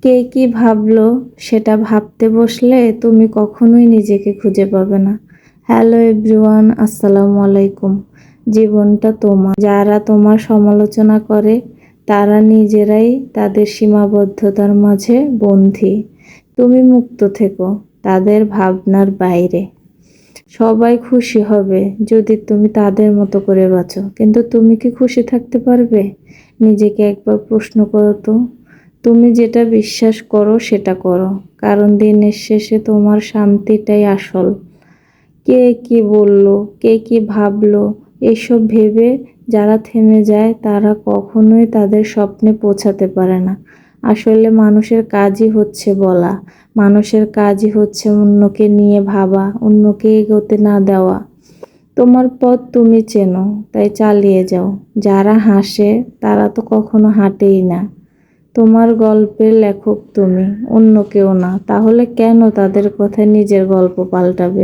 কে কি ভাবলো সেটা ভাবতে বসলে তুমি কখনোই নিজেকে খুঁজে পাবে না। হ্যালো এভরিওয়ান, আসসালামু আলাইকুম। জীবনটা তোমার। যারা তোমার সমালোচনা করে তারা নিজেরাই তাদের সীমাবদ্ধতার মাঝে বন্দী। তুমি মুক্ত থেকো তাদের ভাবনার বাইরে। সবাই খুশি হবে যদি তুমি তাদের মতো করে বাঁচো, কিন্তু তুমি কি খুশি থাকতে পারবে? নিজেকে একবার প্রশ্ন করো তো। তুমি যেটা বিশ্বাস করো সেটা করো, কারণ দিনের শেষে তোমার শান্তিটাই আসল। কে কি বললো, কে কি ভাবলো, এসব ভেবে যারা থেমে যায় তারা কখনোই তাদের স্বপ্নে পৌঁছাতে পারে না। আসলে মানুষের কাজই হচ্ছে বলা, মানুষের কাজই হচ্ছে অন্যকে নিয়ে ভাবা, অন্যকে এগোতে না দেওয়া। তোমার পথ তুমি চেনো, তাই চালিয়ে যাও। যারা হাসে তারা তো কখনো হাঁটেই না। তোমার গল্পের লেখক তুমি, অন্য কেউ না। তাহলে কেন তাদের কথায় নিজের গল্প পাল্টাবে?